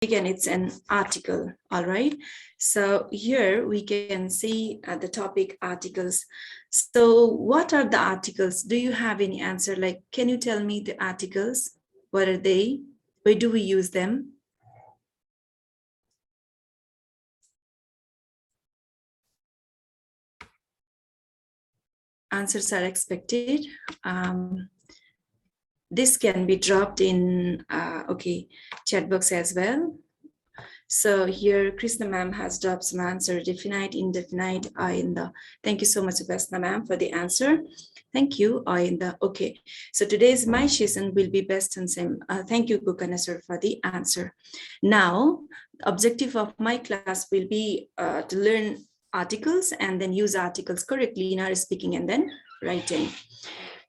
again, it's an article, all right? So here we can see the topic articles. So what are the articles? Do you have any answer? Like, can you tell me the articles? What are they? Where do we use them? Answers are expected. This can be dropped in, okay, chat box as well. So here, Krishna ma'am has dropped some answer, definite, indefinite, in the. Thank you so much, Upasana ma'am, for the answer. Thank you, in the. Okay, so today's my session will be best and same. Thank you, Kukana sir, for the answer. Now, the objective of my class will be to learn articles and then use articles correctly in our speaking and then writing.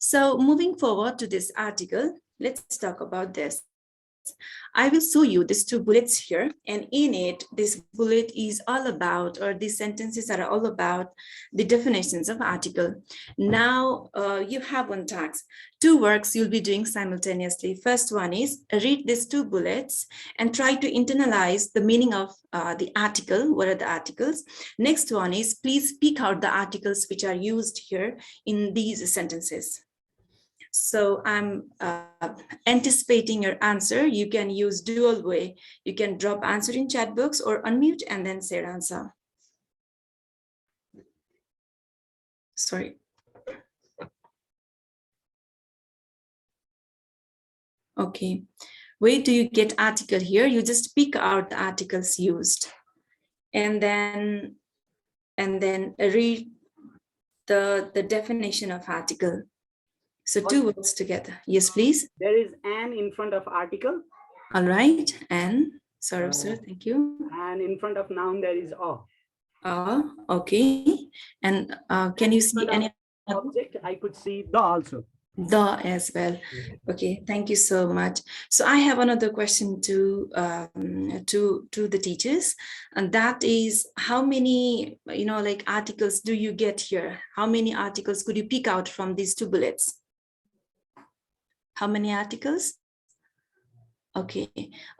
So moving forward to this article, let's talk about this. I will show you these two bullets here, and in it, this bullet is all about, or these sentences are all about the definitions of article. Now you have one task, two works you'll be doing simultaneously. First one is read these two bullets and try to internalize the meaning of the article. What are the articles? Next one is please speak out the articles which are used here in these sentences. So I'm anticipating your answer. You can use dual way. You can drop answer in chat box or unmute and then say answer. Sorry. Okay. Where do you get article here? You just pick out the articles used and then read the definition of article. So two words together. Yes, please. There is an in front of article. All right. And Saurabh sir, thank you. And in front of noun, there is a. Okay. And can you see any object? I could see the also. The as well. Okay, thank you so much. So I have another question to the teachers, and that is how many like articles do you get here? How many articles could you pick out from these two bullets? How many articles? Okay,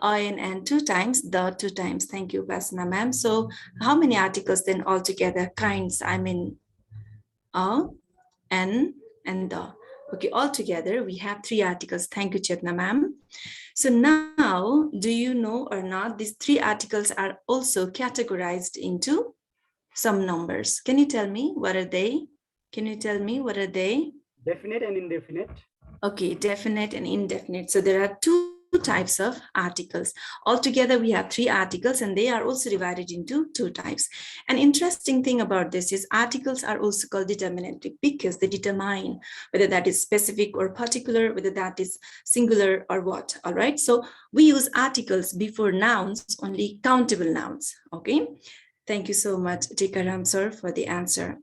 and two times, the two times. Thank you, Vasna ma'am. So how many articles then altogether? Kinds, I mean, and the. Okay, altogether we have three articles. Thank you, Chetna ma'am. So now, do you know or not, these three articles are also categorized into some numbers. Can you tell me what are they? Can you tell me what are they? Definite and indefinite. Okay, definite and indefinite. So there are two types of articles. Altogether, we have three articles and they are also divided into two types. An interesting thing about this is articles are also called determinative because they determine whether that is specific or particular, whether that is singular or what, all right? So we use articles before nouns, only countable nouns, okay? Thank you so much, Tikaram sir, for the answer.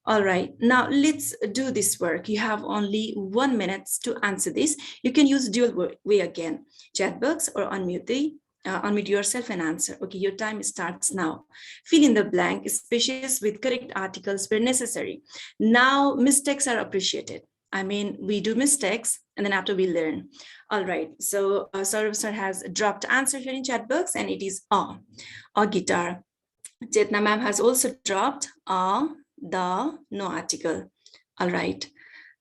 All right, now let's do this work. You have only 1 minute to answer this. You can use dual way again, chat box or unmute yourself and answer. Okay, your time starts now. Fill in the blank spaces with correct articles where necessary. Now, mistakes are appreciated. I mean, we do mistakes and then after we learn. All right, so Saurav sir has dropped answer here in chat box and it is or guitar. Chetna ma'am has also dropped the no article. All right.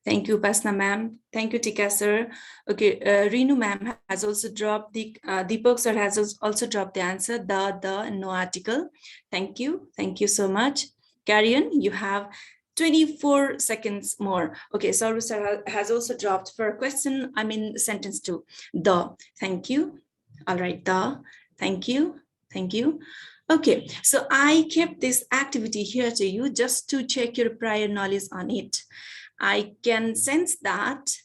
Thank you, Pasna ma'am. Thank you, Tika sir. Okay, Renu ma'am has also dropped the, Deepak sir has also dropped the answer, the no article. Thank you. Thank you so much. Karian, you have 24 seconds more. Okay, Saurav sir has also dropped for a question, I mean sentence two, the. Thank you. All right, the. Thank you. Thank you. Okay, so I kept this activity here to you just to check your prior knowledge on it. I can sense that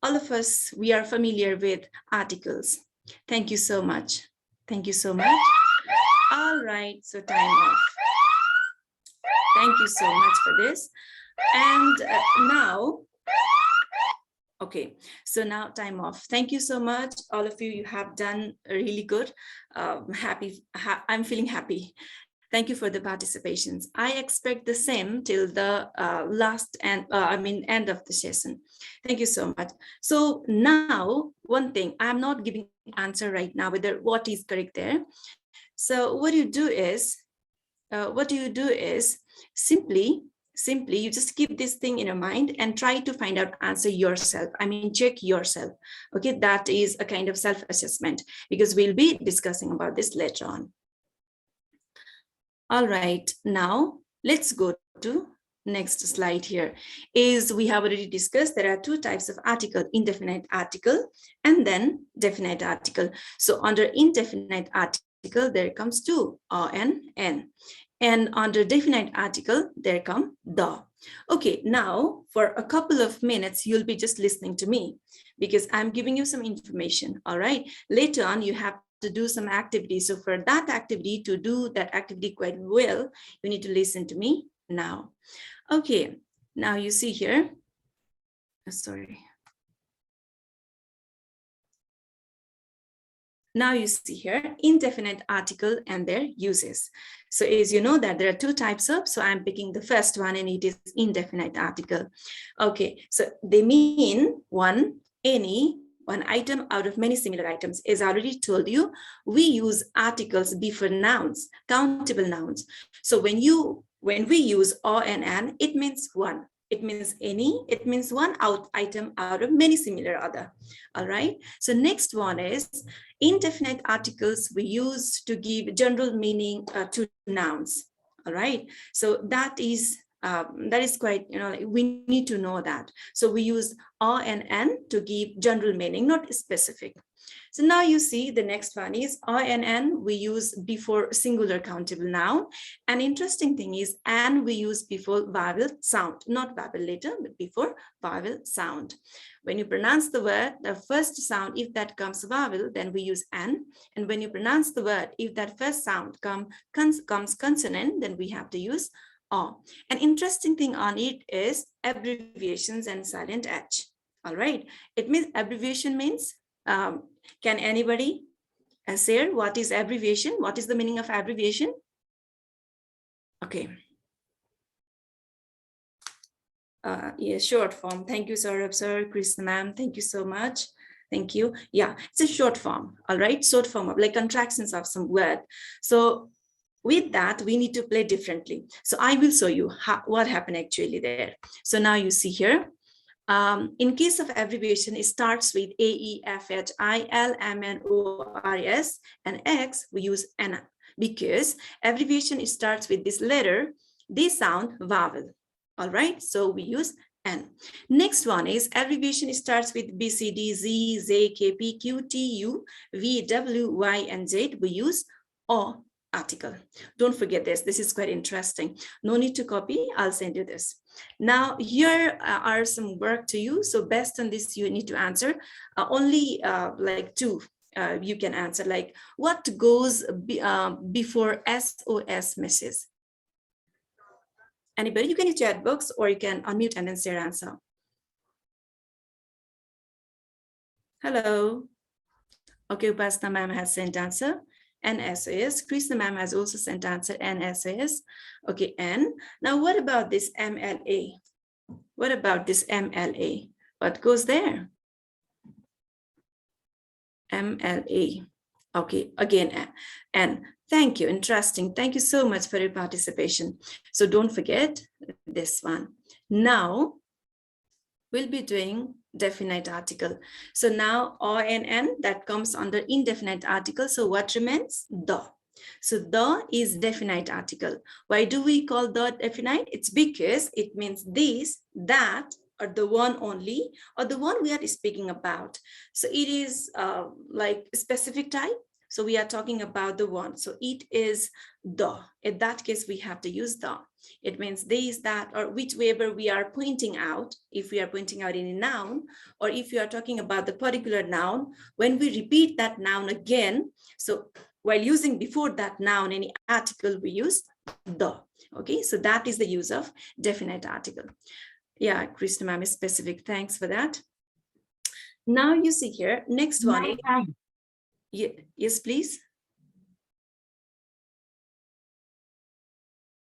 all of us, we are familiar with articles. Thank you so much. Thank you so much. All right, so time off. Thank you so much for this. And now, okay, so now time off. Thank you so much. All of you, you have done really good. I'm feeling happy. Thank you for the participations. I expect the same till the end of the session. Thank you so much. So now, one thing, I'm not giving answer right now whether what is correct there. So what you do is simply you just keep this thing in your mind and try to find out answer yourself. I mean, check yourself. Okay, that is a kind of self-assessment, because we'll be discussing about this later on. All right, now let's go to next slide. Here is, we have already discussed there are two types of article: indefinite article and then definite article. So under indefinite article there comes two, or and under definite article there come the. Okay, now for a couple of minutes you'll be just listening to me, because I'm giving you some information. All right, later on you have to do some activity. So for that activity, to do that activity quite well, you need to listen to me now. Okay, now you see here, sorry. Now you see here indefinite article and their uses. So as you know that there are two types of, so I'm picking the first one, and it is indefinite article. Okay, so they mean one item out of many similar items. As I already told you, we use articles before nouns, countable nouns. So when we use or and an, it means one. It means any, it means one item out of many similar other. All right. So next one is indefinite articles we use to give general meaning to nouns. All right. So that is quite, we need to know that. So we use or and an to give general meaning, not specific. So now you see the next one is or and an we use before singular countable noun. An interesting thing is and we use before vowel sound, not vowel letter, but before vowel sound. When you pronounce the word, the first sound, if that comes vowel, then we use an. And when you pronounce the word, if that first sound comes consonant, then we have to use or. An interesting thing on it is abbreviations and silent H. All right. It means abbreviation means, can anybody share what is abbreviation? What is the meaning of abbreviation? Okay. Yes, short form. Thank you, Saurabh sir, Krishna ma'am. Thank you so much. Thank you. Yeah, it's a short form. All right, short form of like contractions of some word. So with that, we need to play differently. So I will show you what happened actually there. So now you see here. In case of abbreviation, it starts with A, E, F, H, I, L, M, N, O, R, S, and X, we use N. Because abbreviation, it starts with this letter, they sound vowel. All right, so we use N. Next one is abbreviation, it starts with B, C, D, Z, Z, K, P, Q, T, U, V, W, Y, and Z, we use O article. Don't forget this. This is quite interesting. No need to copy. I'll send you this. Now, here are some work to you. So based on this, you need to answer only like two. You can answer like what goes before SOS message. Anybody? You can use chat box or you can unmute and then say your answer. Hello. Okay, Upasna ma'am has sent answer. NSAS. Krishna ma'am has also sent answer NSAS. Okay, N. Now, what about this MLA? What about this MLA? What goes there? MLA. Okay, again, N. Thank you. Interesting. Thank you so much for your participation. So don't forget this one. Now, we'll be doing definite article. So now or and N, that comes under indefinite article. So what remains? The. So the is definite article. Why do we call the definite? It's because it means this, that, or the one only, or the one we are speaking about. So it is like specific type. So we are talking about the one. So it is the. In that case, we have to use the. It means this, that, or whichever we are pointing out. If we are pointing out any noun, or if you are talking about the particular noun, when we repeat that noun again, so while using before that noun any article, we use the. Okay, so that is the use of definite article. Yeah, Krishna ma'am is specific. Thanks for that. Now you see here, next one. Yes, please.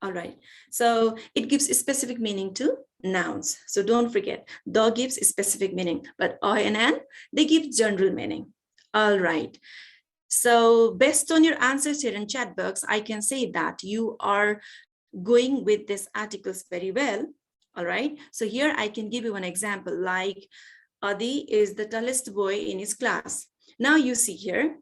All right. So it gives a specific meaning to nouns. So don't forget, the gives a specific meaning, but I and an, they give general meaning. All right. So based on your answers here in chat box, I can say that you are going with these articles very well. All right. So here I can give you an example like Adi is the tallest boy in his class. Now you see here,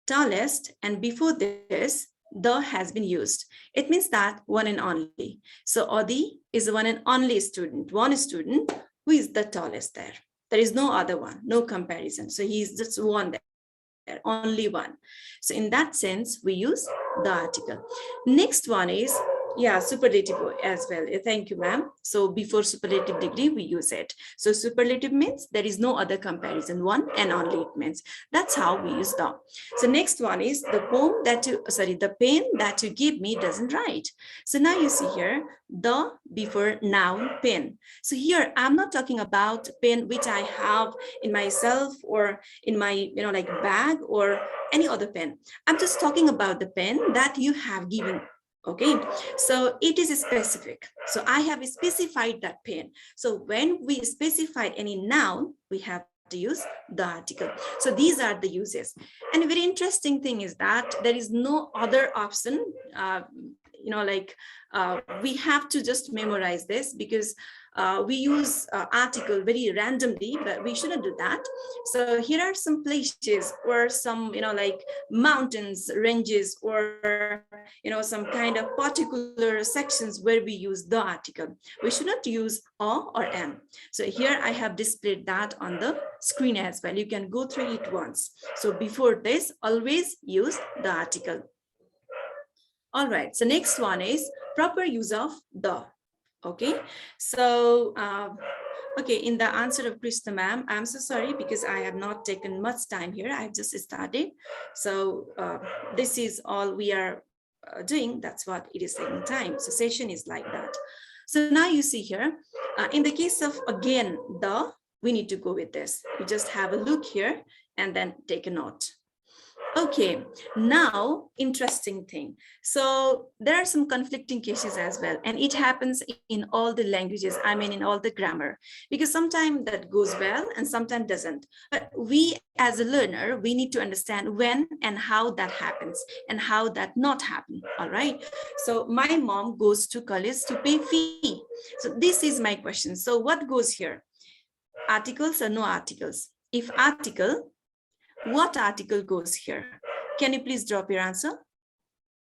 tallest, and before this, the has been used. It means that one and only. So Adi is the one and only student, one student who is the tallest there. There is no other one, no comparison. So he's just one there, only one. So in that sense, we use the article. Next one is, yeah, superlative as well. Thank you, ma'am. So before superlative degree, we use it. So superlative means there is no other comparison, one and only it means. That's how we use the. So next one is the poem that you, sorry, the pen that you give me doesn't write. So now you see here, the before noun pen. So here, I'm not talking about pen which I have in myself or in my, like bag or any other pen. I'm just talking about the pen that you have given. Okay, so it is specific. So I have specified that pen. So when we specify any noun, we have to use the article. So these are the uses. And a very interesting thing is that there is no other option. We have to just memorize this because we use article very randomly, but we shouldn't do that. So here are some places or some, like mountains, ranges, or, some kind of particular sections where we use the article. We shouldn't use a or an. So here I have displayed that on the screen as well. You can go through it once. So before this, always use the article. All right, so next one is proper use of the. Okay, so okay, in the answer of Krishna ma'am, I'm so sorry because I have not taken much time here. I've just started. So this is all we are doing. That's what it is taking time. So session is like that. So now you see here, in the case of again, the, we need to go with this. You just have a look here and then take a note. Okay, now interesting thing. So there are some conflicting cases as well, and it happens in all the languages, I mean in all the grammar, because sometimes that goes well and sometimes doesn't. But we as a learner, we need to understand when and how that happens and how that not happen, all right? So my mom goes to college to pay fee. So this is my question. So what goes here? Articles or no articles? If article, what article goes here? Can you please drop your answer?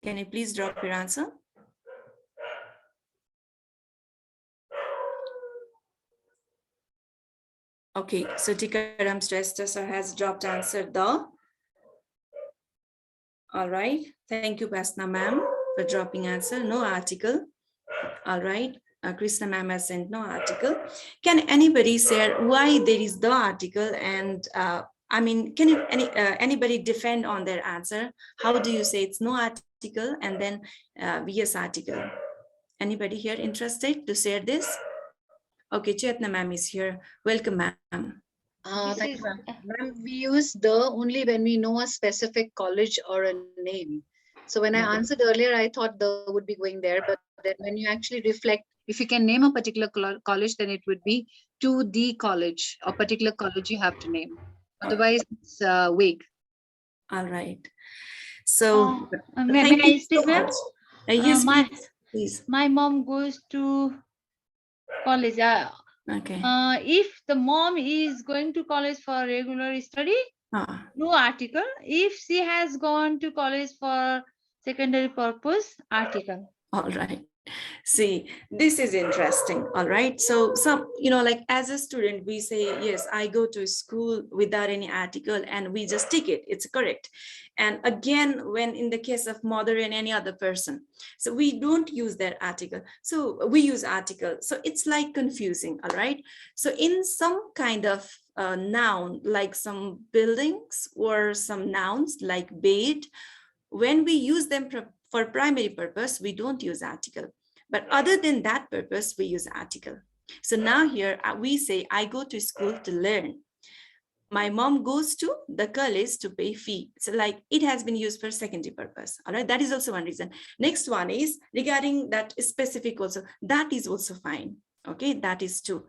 Can you please drop your answer? Okay, so Tikaram Stressor has dropped answer the. All right, thank you, Pasna ma'am, for dropping answer. No article. All right, Krishna ma'am has sent no article. Can anybody share why there is the article? And I mean, can anybody defend on their answer? How do you say it's no article and then yes article? Anybody here interested to share this? Okay, Chetna ma'am is here. Welcome, ma'am. Thank you, ma'am. We use the only when we know a specific college or a name. So when I answered earlier, I thought the would be going there, but then when you actually reflect, if you can name a particular college, then it would be to the college, a particular college you have to name. Otherwise, it's vague. All right. So may thank I you speak, so ma'am? much. Yes, please. My mom goes to college. Okay. If the mom is going to college for regular study, no article. If she has gone to college for secondary purpose, article. All right. See, this is interesting. All right. So some, like as a student, we say, yes, I go to school without any article and we just tick it. It's correct. And again, when in the case of mother and any other person, so we don't use that article. So we use article. So it's like confusing. All right. So in some kind of noun, like some buildings or some nouns like bed, when we use them for primary purpose, we don't use article. But other than that purpose, we use article. So now here we say, I go to school to learn. my mom goes to the college to pay fee. So like it has been used for secondary purpose. All right, that is also one reason. Next one is regarding that specific also. That is also fine. Okay, that is two.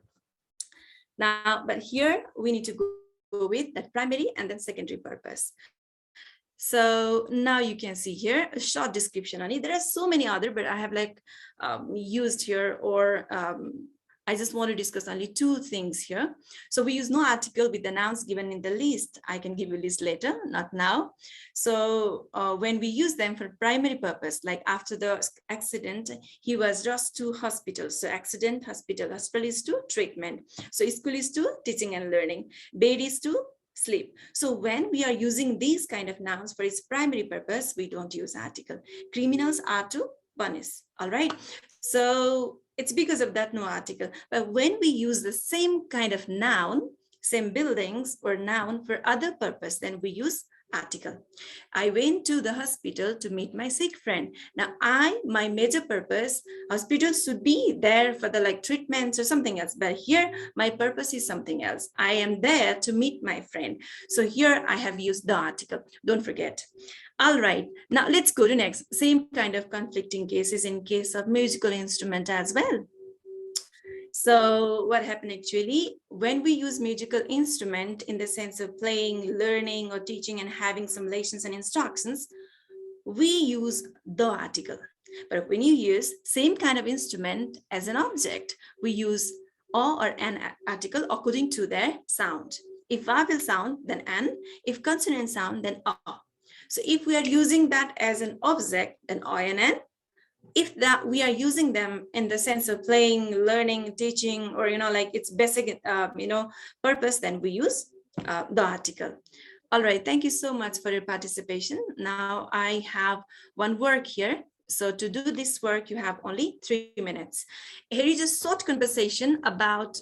Now, but here we need to go with that primary and then secondary purpose. So now you can see here a short description on it. There are so many other, but I have like used here, or I just want to discuss only two things here. So we use no article with the nouns given in the list. I can give you a list later, not now. So when we use them for primary purpose, like after the accident, he was rushed to hospital. So accident, hospital is to treatment. So school is to teaching and learning. Bed is to sleep. So when we are using these kind of nouns for its primary purpose, we don't use article. Criminals are to punish. All right. So it's because of that no article. But when we use the same kind of noun, same buildings or noun for other purpose, then we use article. I went to the hospital to meet my sick friend. Now my major purpose, hospital should be there for the like treatments or something else. But here my purpose is something else. I am there to meet my friend. So here I have used the article. Don't forget. All right, now let's go to next. Same kind of conflicting cases in case of musical instrument as well. So what happened actually, when we use musical instrument in the sense of playing, learning, or teaching and having some lessons and instructions, we use the article. But when you use same kind of instrument as an object, we use or an article according to their sound. If vowel sound, then an. If consonant sound, then a. So if we are using that as an object, then o and n. If that we are using them in the sense of playing, learning, teaching, or like its basic purpose, then we use the article. All right, thank you so much for your participation. Now I have one work here. So to do this work, you have only 3 minutes. Here is a short conversation about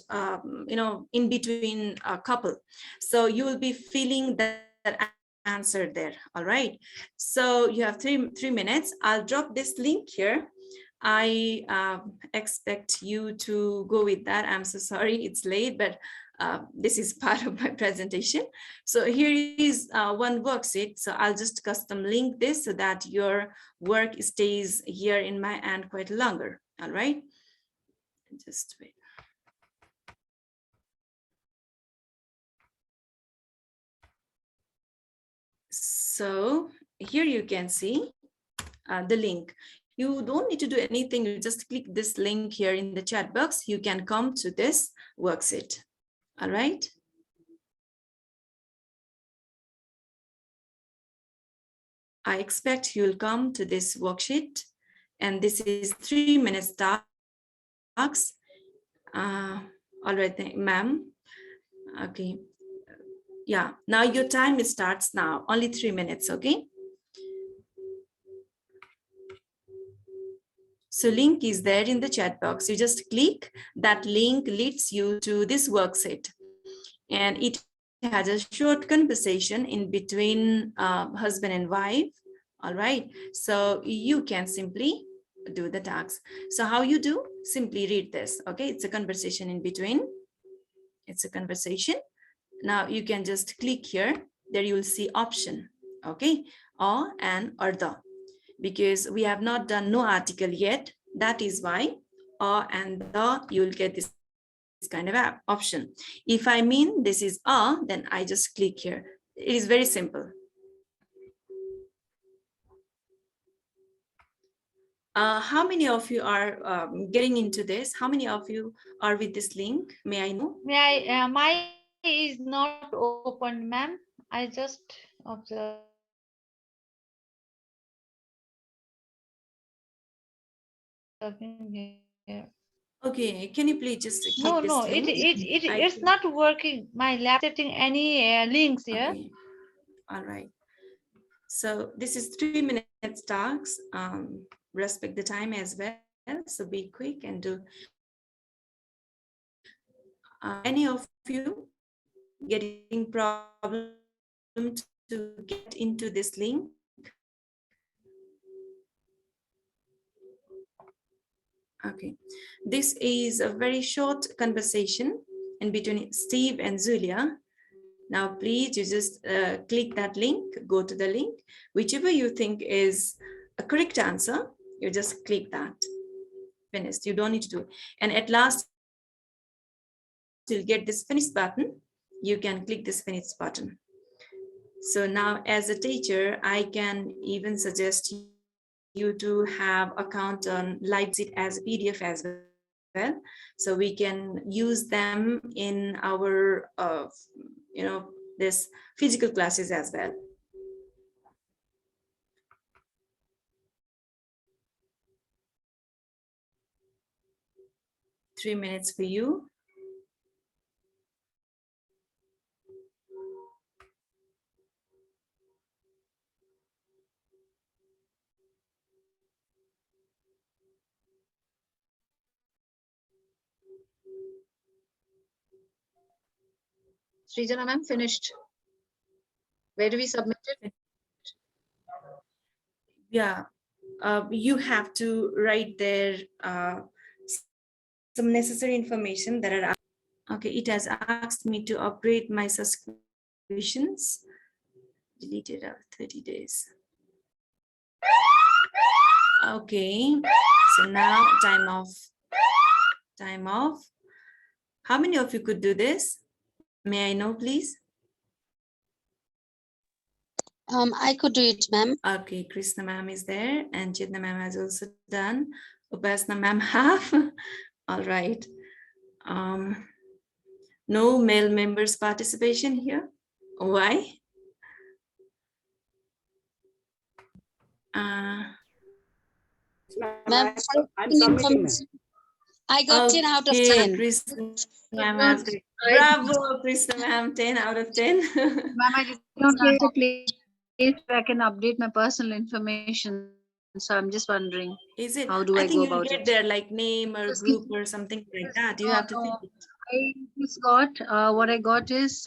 in between a couple. So you will be feeling that answer there. All right, so you have three minutes. I'll drop this link here. I expect you to go with that. I'm so sorry it's late, but this is part of my presentation. So here is one worksheet. So I'll just custom link this so that your work stays here in my hand quite longer. All right, just wait. So here you can see the link. You don't need to do anything. You just click this link here in the chat box. You can come to this worksheet. All right. I expect you'll come to this worksheet, and this is 3 minutes talks. All right, ma'am. Okay. Yeah, now your time starts now. Only 3 minutes, okay? So link is there in the chat box. You just click, that link leads you to this worksheet. And it has a short conversation in between husband and wife. All right, so you can simply do the tasks. So how you do? Simply read this, okay? It's a conversation in between. It's a conversation. Now you can just click here. There you will see option, okay? Or and or the. Because we have not done no article yet. That is why or and the, you will get this kind of option. If I mean this is a, then I just click here. It is very simple. How many of you are getting into this? How many of you are with this link? May I know? May I? My is not open, ma'am. I just observe. Here. Okay, can you please just click No, this no, link? it's not working. My lab setting any links here. Okay. All right. So this is 3 minutes talks. Respect the time as well. So be quick and do. Any of you getting problem to get into this link? Okay, this is a very short conversation in between Steve and Zulia. Now, please, you just click that link, go to the link, whichever you think is a correct answer, you just click that. Finished. You don't need to do it. And at last, you'll get this finish button. You can click this finish button. So now as a teacher, I can even suggest you to have account on LiveSheet as a PDF as well. So we can use them in our, this physical classes as well. Three minutes for you. Srijana ma'am, finished. Where do we submit it? Yeah, you have to write there some necessary information that are. Okay, it has asked me to upgrade my subscriptions. Deleted after 30 days. Okay, so now time off. Time off. How many of you could do this? May I know, please? I could do it, ma'am. Okay, Krishna ma'am is there, and Chidna ma'am has also done. Upasna ma'am have. All right. No male members participation here. Why? Ma'am, I'm submitting. I got 10 out of 10. Krishna ma'am has great. Bravo, Krishna ma'am, 10 out of 10. Ma'am, I did not get a place where I can update my personal information. So I'm just wondering, Is it? how do I think go you'll about get it? there, like name or group or something like that. You have to No, think. I just got, what I got is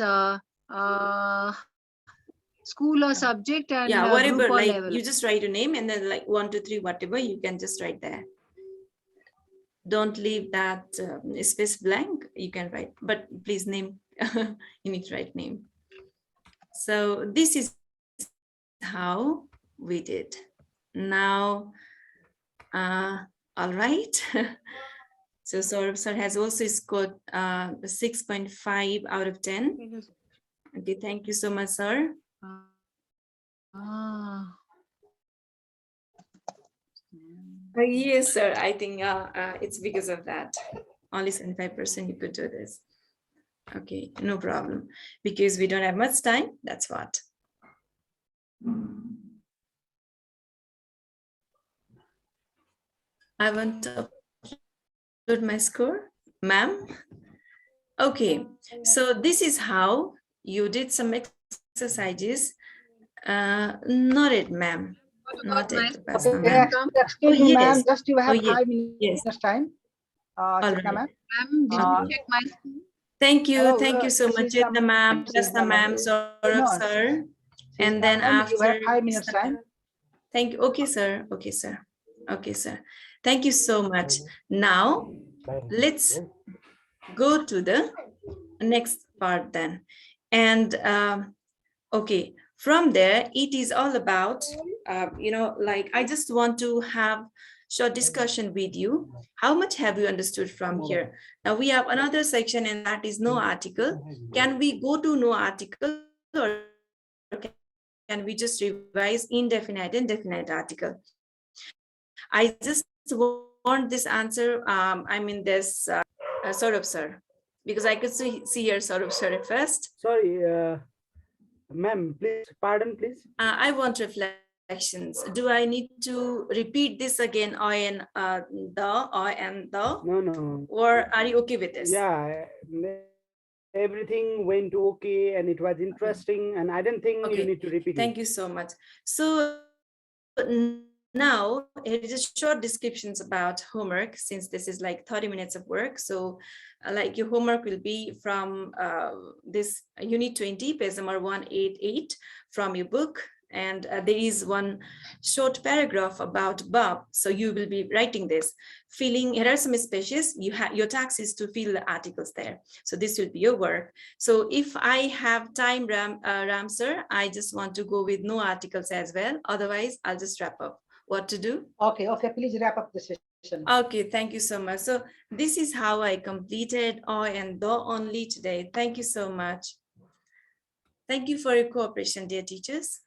school or subject and Yeah, group whatever, or like level. you just write your name and then like 1, 2, 3, whatever, you can just write there. Don't leave that space blank. You can write, but please name, you need to write name. So this is how we did. Now, all right. So Saurabh sir has also scored 6.5 out of 10. Okay, thank you so much, sir. Yes, sir. I think it's because of that. Only 75% you could do this. Okay, no problem. Because we don't have much time, that's what. I want to upload my score, ma'am. Okay, so this is how you did some exercises. Not it, ma'am. Not it. Okay, excuse me, ma'am. Just you have yes. 5 minutes time. Chidna ma'am. Ma'am, did you check my screen? Thank you. Hello, Thank you so much, Chidna ma'am, Prasna ma'am, Saurabh sir. And then after you have 5 minutes time. Thank you. Okay, sir. Okay, sir. Okay, sir. Thank you so much. Now, let's go to the next part then. And okay, from there, it is all about, like I just want to have short discussion with you. How much have you understood from here? Now we have another section and that is no article. Can we go to no article or can we just revise indefinite and definite article? I just want this answer, this Saurabh sir, because I could see your Saurabh sir first. Sorry, ma'am, please, pardon, please. I want reflections. Do I need to repeat this again, I and the? No. Or are you okay with this? Yeah, everything went okay and it was interesting and I don't think you need to repeat it. Thank you so much. So now it is just short descriptions about homework, since this is like 30 minutes of work. So like your homework will be from this unit 20, page number 188 from your book. and there is one short paragraph about Bob. So you will be writing this. Filling, here are some spaces. Your task is to fill the articles there. So this will be your work. So if I have time, Ram sir, I just want to go with no articles as well. Otherwise, I'll just wrap up. What to do? Okay, please wrap up the session. Okay, thank you so much. So this is how I completed and the only today. Thank you so much. Thank you for your cooperation, dear teachers.